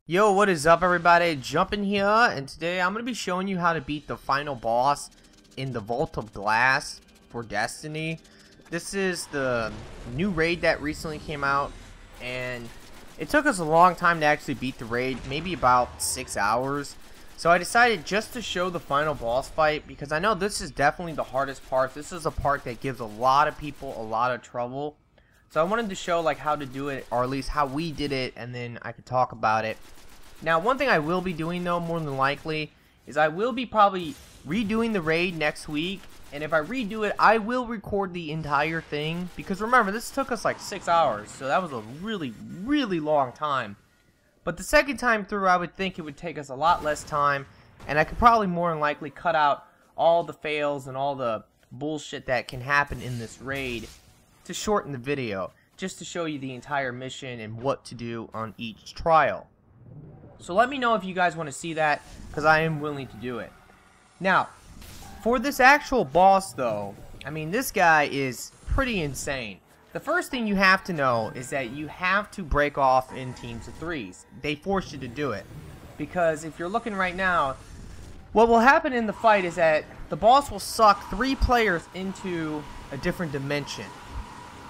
Yo, what is up everybody? Jumpin here, and today I'm going to be showing you how to beat the final boss in the Vault of Glass for Destiny. This is the new raid that recently came out, and it took us a long time to actually beat the raid, maybe about 6 hours. So I decided just to show the final boss fight, because I know this is definitely the hardest part. This is a part that gives a lot of people a lot of trouble. So I wanted to show like how to do it, or at least how we did it, and then I could talk about it. Now, one thing I will be doing though, more than likely, is I will be probably redoing the raid next week. And if I redo it, I will record the entire thing. Because remember, this took us like 6 hours, so that was a really long time. But the second time through, I would think it would take us a lot less time. And I could probably more than likely cut out all the fails and all the bullshit that can happen in this raid to shorten the video, just to show you the entire mission and what to do on each trial. So let me know if you guys want to see that, because I am willing to do it. Now, for this actual boss though, I mean, this guy is pretty insane. The first thing you have to know is that you have to break off in teams of 3s. They force you to do it, because if you're looking right now, what will happen in the fight is that the boss will suck 3 players into a different dimension.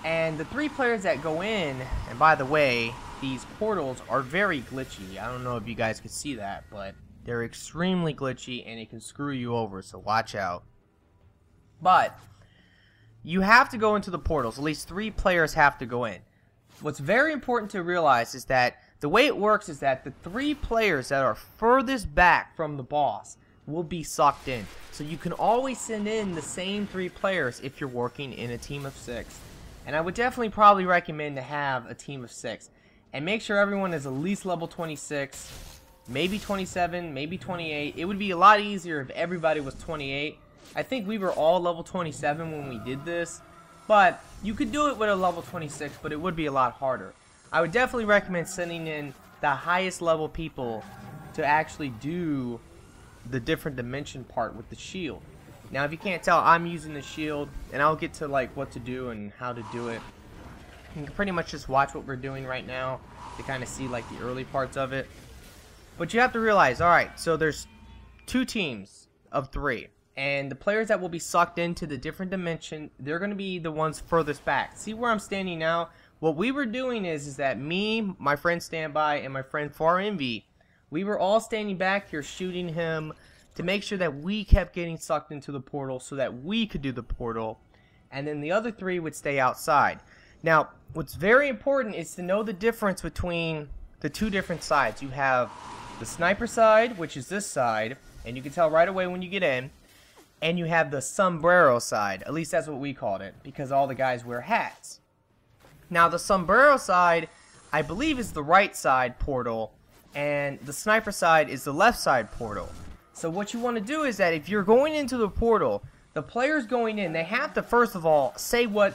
And the 3 players that go in, and by the way, these portals are very glitchy. I don't know if you guys can see that, but they're extremely glitchy and it can screw you over, so watch out. But you have to go into the portals. At least 3 players have to go in. What's very important to realize is that the way it works is that the 3 players that are furthest back from the boss will be sucked in. So you can always send in the same 3 players if you're working in a team of 6. And I would definitely probably recommend to have a team of 6. And make sure everyone is at least level 26, maybe 27, maybe 28. It would be a lot easier if everybody was 28. I think we were all level 27 when we did this. But you could do it with a level 26, but it would be a lot harder. I would definitely recommend sending in the highest level people to actually do the different dimension part with the shield. Now, if you can't tell, I'm using the shield, and I'll get to like what to do and how to do it. You can pretty much just watch what we're doing right now to kind of see like the early parts of it. But you have to realize, alright, so there's 2 teams of 3. And the players that will be sucked into the different dimension, they're going to be the ones furthest back. See where I'm standing now? What we were doing is that me, my friend Standby, and my friend Far Envy, we were all standing back here shooting him to make sure that we kept getting sucked into the portal so that we could do the portal. And then the other 3 would stay outside. Now, what's very important is to know the difference between the 2 different sides. You have the sniper side, which is this side, and you can tell right away when you get in. And you have the sombrero side, at least that's what we called it, because all the guys wear hats. Now, the sombrero side, I believe, is the right side portal, and the sniper side is the left side portal. So what you want to do is that if you're going into the portal, the players going in, they have to first of all say what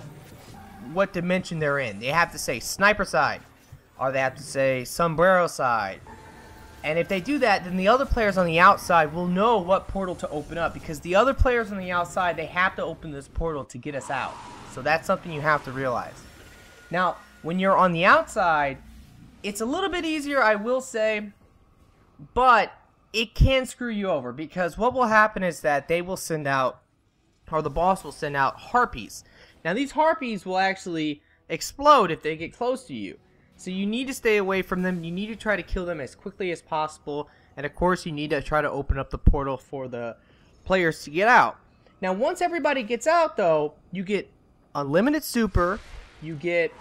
dimension they're in. They have to say sniper side, or they have to say sombrero side. And if they do that, then the other players on the outside will know what portal to open up, because the other players on the outside, they have to open this portal to get us out. So that's something you have to realize. Now, when you're on the outside, it's a little bit easier, I will say, but it can screw you over, because what will happen is that they will send out, or the boss will send out harpies. Now, these harpies will actually explode if they get close to you. So you need to stay away from them. You need to try to kill them as quickly as possible. And of course, you need to try to open up the portal for the players to get out. Now, once everybody gets out, though, you get unlimited super. You get,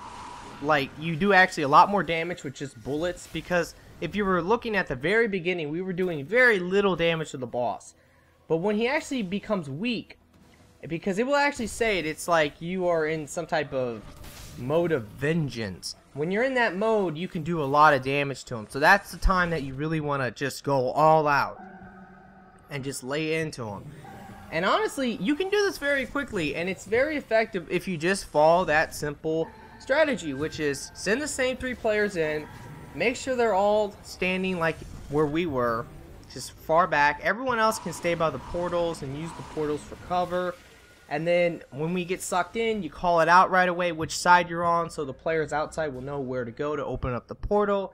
like, you do actually a lot more damage with just bullets. Because if you were looking at the very beginning, we were doing very little damage to the boss. But when he actually becomes weak, because it will actually say it, it's like you are in some type of mode of vengeance. When you're in that mode, you can do a lot of damage to him. So that's the time that you really want to just go all out and just lay into him. And honestly, you can do this very quickly, and it's very effective if you just follow that simple strategy, which is send the same 3 players in, make sure they're all standing like where we were, just far back. Everyone else can stay by the portals and use the portals for cover. And then when we get sucked in, you call it out right away which side you're on, so the players outside will know where to go to open up the portal.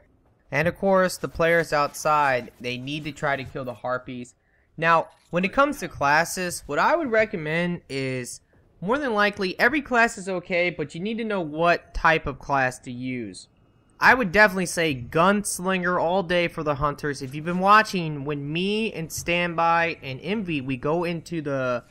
And of course, the players outside, they need to try to kill the harpies. Now, when it comes to classes, what I would recommend is, more than likely, every class is okay, but you need to know what type of class to use. I would definitely say Gunslinger all day for the hunters. If you've been watching, when me and Standby and Envy, we go into the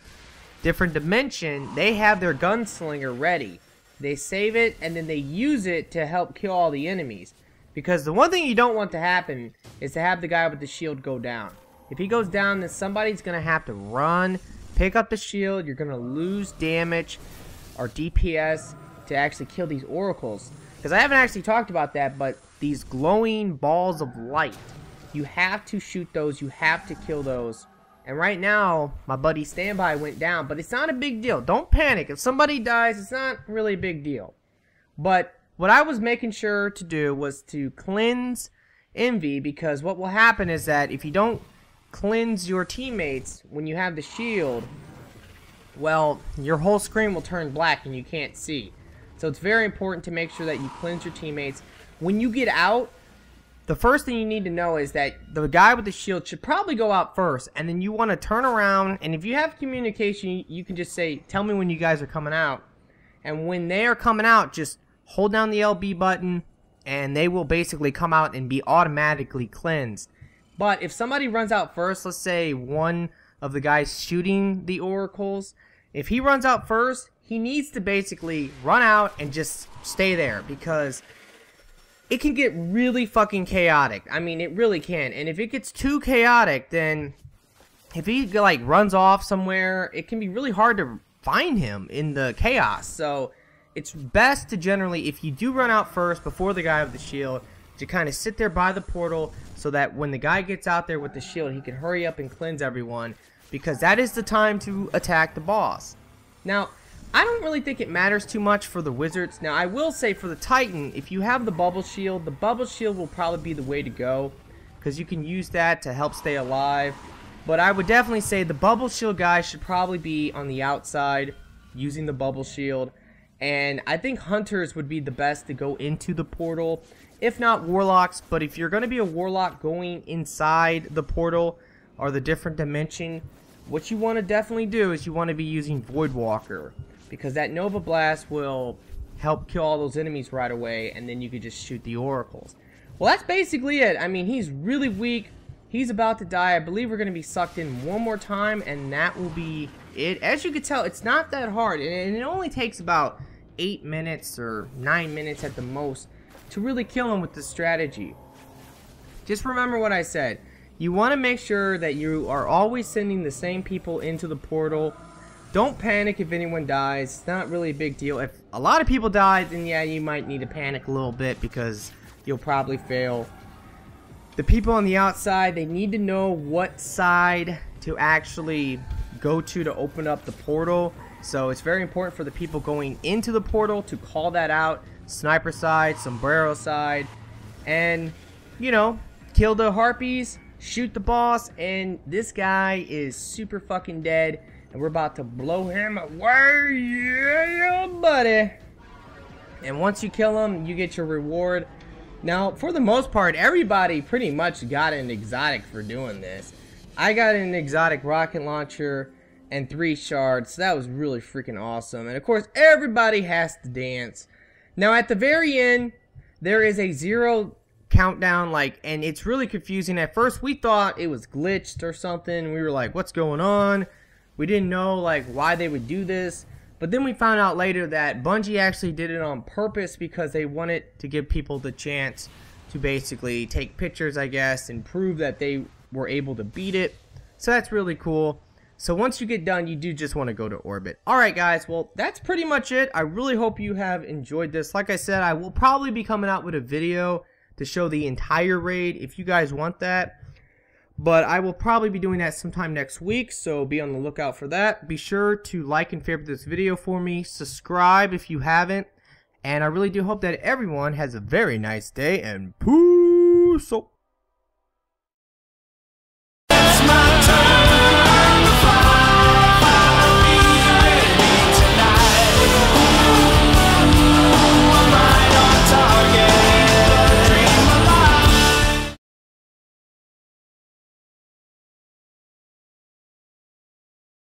different dimension, they have their Gunslinger ready. They save it, and then they use it to help kill all the enemies. Because the one thing you don't want to happen is to have the guy with the shield go down. If he goes down, then somebody's going to have to run, pick up the shield. You're going to lose damage or DPS to actually kill these oracles. Because I haven't actually talked about that, but these glowing balls of light, you have to shoot those, you have to kill those. And right now, my buddy Standby went down, but it's not a big deal. Don't panic. If somebody dies, it's not really a big deal. But what I was making sure to do was to cleanse Envy, because what will happen is that if you don't cleanse your teammates when you have the shield, well, your whole screen will turn black and you can't see. So it's very important to make sure that you cleanse your teammates. When you get out, the first thing you need to know is that the guy with the shield should probably go out first, and then you want to turn around, and if you have communication, you can just say, tell me when you guys are coming out. And when they are coming out, just hold down the LB button, and they will basically come out and be automatically cleansed. But if somebody runs out first, let's say one of the guys shooting the oracles, if he runs out first, he needs to basically run out and just stay there, because it can get really fucking chaotic. I mean, it really can. And if it gets too chaotic, then if he like runs off somewhere, it can be really hard to find him in the chaos. So it's best to generally, if you do run out first before the guy with the shield, to kind of sit there by the portal so that when the guy gets out there with the shield, he can hurry up and cleanse everyone, because that is the time to attack the boss. Now, I don't really think it matters too much for the wizards. Now, I will say for the Titan, if you have the bubble shield will probably be the way to go, because you can use that to help stay alive. But I would definitely say the bubble shield guy should probably be on the outside using the bubble shield. And I think hunters would be the best to go into the portal, if not warlocks. But if you're going to be a warlock going inside the portal or the different dimension, what you want to definitely do is you want to be using Voidwalker, because that Nova Blast will help kill all those enemies right away, and then you can just shoot the oracles. Well, that's basically it. I mean, he's really weak. He's about to die. I believe we're going to be sucked in one more time, and that will be it. As you can tell, it's not that hard, and it only takes about 8 minutes or 9 minutes at the most to really kill him with this strategy. Just remember what I said. You want to make sure that you are always sending the same people into the portal. Don't panic if anyone dies. It's not really a big deal. If a lot of people die, then yeah, you might need to panic a little bit, because you'll probably fail. The people on the outside, they need to know what side to actually go to open up the portal. So it's very important for the people going into the portal to call that out. Sniper side, sombrero side, and, you know, kill the harpies, shoot the boss, and this guy is super fucking dead. And we're about to blow him away, yeah, buddy. And once you kill him, you get your reward. Now, for the most part, everybody pretty much got an exotic for doing this. I got an exotic rocket launcher and 3 shards, so that was really freaking awesome. And of course, everybody has to dance. Now, at the very end, there is a 0 countdown, and it's really confusing. At first, we thought it was glitched or something. We were like, what's going on? We didn't know why they would do this, but then we found out later that Bungie actually did it on purpose, because they wanted to give people the chance to basically take pictures, I guess, and prove that they were able to beat it. So that's really cool. So once you get done, you do just want to go to orbit. Alright guys, well that's pretty much it. I really hope you have enjoyed this. Like I said, I will probably be coming out with a video to show the entire raid if you guys want that. But I will probably be doing that sometime next week, so be on the lookout for that. Be sure to like and favorite this video for me. Subscribe if you haven't. And I really do hope that everyone has a very nice day, and peace out.